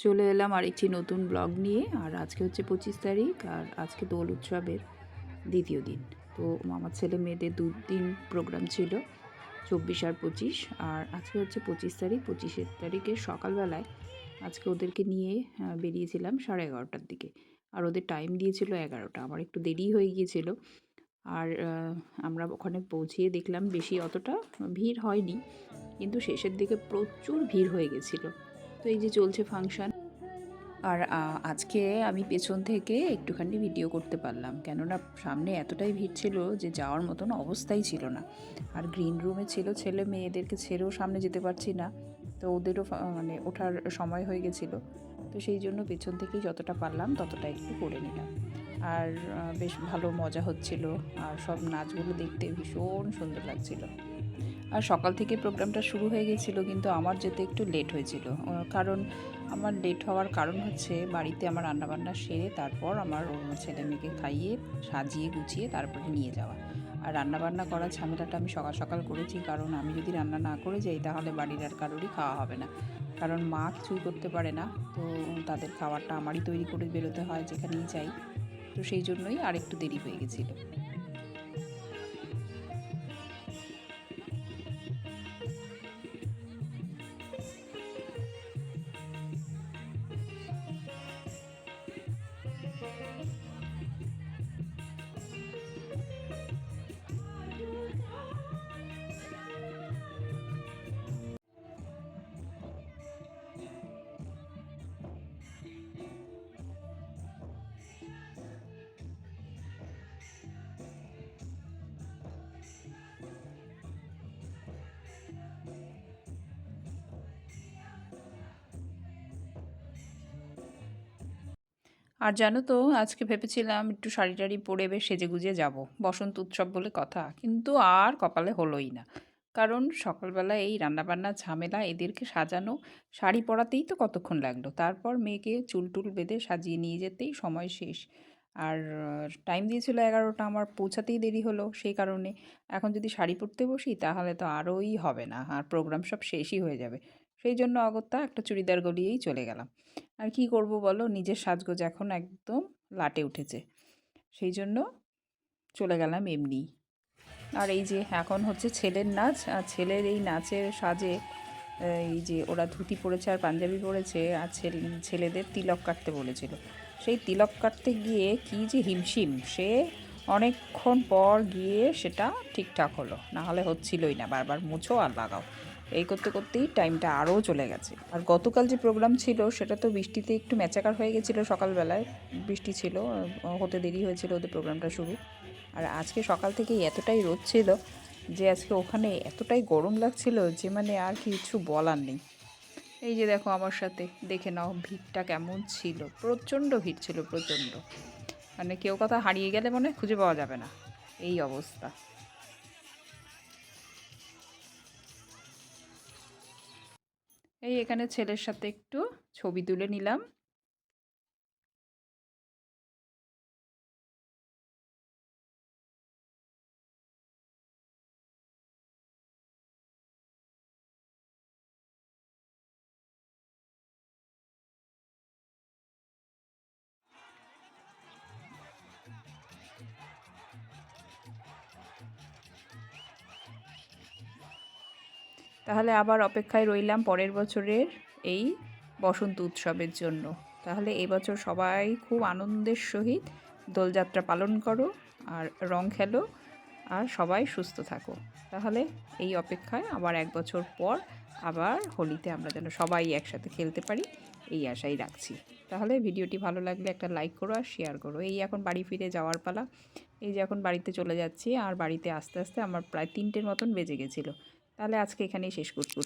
চলে এলাম আরেকটি নতুন ব্লগ নিয়ে। আর আজকে হচ্ছে 25 তারিখ, আর আজকে দোল উৎসবের দ্বিতীয় দিন। তো আমার ছেলে মেয়েদের দুদিন প্রোগ্রাম ছিল, 24 আর 25। আর আজকে হচ্ছে 25 তারিখ। 25 তারিখের সকালবেলায় আজকে ওদেরকে নিয়ে বেরিয়েছিলাম 11:30টার দিকে। আর ওদের টাইম দিয়েছিল 11টা। আমার একটু দেরি হয়ে গিয়েছিল। আর আমরা ওখানে পৌঁছিয়ে দেখলাম বেশি অতটা ভিড় হয়নি, কিন্তু শেষের দিকে প্রচুর ভিড় হয়ে গেছিলো। তো এই যে চলছে ফাংশন। আর আজকে আমি পেছন থেকে একটুখানি ভিডিও করতে পারলাম, কেননা সামনে এতটাই ভিড় ছিল যে যাওয়ার মতন অবস্থাই ছিল না। আর গ্রিন রুমে ছিল ছেলে, মেয়েদেরকে ছেড়েও সামনে যেতে পারছি না। তো ওদেরও মানে ওঠার সময় হয়ে গেছিলো। তো সেই জন্য পেছন থেকেই যতটা পারলাম ততটা একটু করে নিলাম। আর বেশ ভালো মজা হচ্ছিল। আর সব নাচগুলো দেখতে ভীষণ সুন্দর লাগছিল। আর সকাল থেকে প্রোগ্রামটা শুরু হয়ে গেছিলো, কিন্তু আমার যেতে একটু লেট হয়েছিল। কারণ আমার লেট হওয়ার কারণ হচ্ছে বাড়িতে আমার রান্নাবান্না সেরে তারপর আমার ছেলে মেয়েকে খাইয়ে সাজিয়ে গুছিয়ে তারপরে নিয়ে যাওয়া। আর রান্নাবান্না করার ঝামেলাটা আমি সকাল সকাল করেছি, কারণ আমি যদি রান্না না করে যাই তাহলে বাড়ির আর কারোরই খাওয়া হবে না। কারণ মা কিছুই করতে পারে না, তো তাদের খাবারটা আমারই তৈরি করে বেরোতে হয় যেখানেই যাই। তো সেই জন্যই আর একটু দেরি হয়ে গেছিলো। আর জানো তো, আজকে ভেবেছিলাম একটু শাড়ি টাড়ি পরে বেশ সেজেগুজে যাব, বসন্ত উৎসব বলে কথা, কিন্তু আর কপালে হলোই না। কারণ সকালবেলা এই রান্নাবান্না ঝামেলা, এদেরকে সাজানো, শাড়ি পরাতেই তো কতক্ষণ লাগলো, তারপর মেয়েকে চুল টুল বেঁধে সাজিয়ে নিয়ে যেতেই সময় শেষ। আর টাইম দিয়েছিল 11টা, আমার পৌঁছাতেই দেরি হলো সেই কারণে। এখন যদি শাড়ি পরতে বসি তাহলে তো আরোই হবে না, আর প্রোগ্রাম সব শেষই হয়ে যাবে। সেই জন্য অগত্যা একটা চুড়িদার গলিয়েই চলে গেলাম। আর কি করব বলো, নিজের সাজগোজ এখন একদম লাটে উঠেছে। সেই জন্য চলে গেলাম এমনি। আর এই যে এখন হচ্ছে ছেলের নাচ, আর ছেলের এই নাচের সাজে এই যে ওরা ধুতি পরেছে আর পাঞ্জাবি পরেছে, আর ছেলেদের তিলক কাটতে বলেছিল। সেই তিলক কাটতে গিয়ে কি যে হিমশিম, সে অনেকক্ষণ পর গিয়ে সেটা ঠিকঠাক হলো, না হলে হচ্ছিলই না, বারবার মুছো আর লাগাও, এই করতে করতেই টাইমটা আরও চলে গেছে। আর গতকাল যে প্রোগ্রাম ছিল সেটা তো বৃষ্টিতে একটু ম্যাচাকার হয়ে গেছিলো, সকালবেলায় বৃষ্টি ছিল, হতে দেরি হয়েছিল ওদের প্রোগ্রামটা শুরু। আর আজকে সকাল থেকেই এতটাই রোদ ছিল যে আজকে ওখানে এতটাই গরম লাগছিল যে মানে আর কিছু বলার নেই। এই যে দেখো আমার সাথে, দেখে নাও ভিড়টা কেমন ছিল, প্রচণ্ড ভিড় ছিল, প্রচণ্ড। মানে কেউ কথা হারিয়ে গেলে মনে হয় খুঁজে পাওয়া যাবে না, এই অবস্থা। এই এখানে ছেলের সাথে একটু ছবি তুলে নিলাম। তাহলে আবার অপেক্ষায় রইলাম পরের বছরের এই বসন্ত উৎসবের জন্য। তাহলে এবছর সবাই খুব আনন্দের সহিত দোলযাত্রা পালন করো, আর রং খেলো, আর সবাই সুস্থ থাকো। তাহলে এই অপেক্ষায় আবার 1 বছর পর আবার হোলিতে আমরা যেন সবাই একসাথে খেলতে পারি, এই আশাই রাখছি। তাহলে ভিডিওটি ভালো লাগলে একটা লাইক করো আর শেয়ার করো। এই এখন বাড়ি ফিরে যাওয়ার পালা। এই যে এখন বাড়িতে চলে যাচ্ছি, আর বাড়িতে আস্তে আস্তে আমার প্রায় 3টের মতন বেজে গেছিলো। তাহলে আজকে এখানেই শেষ করছি।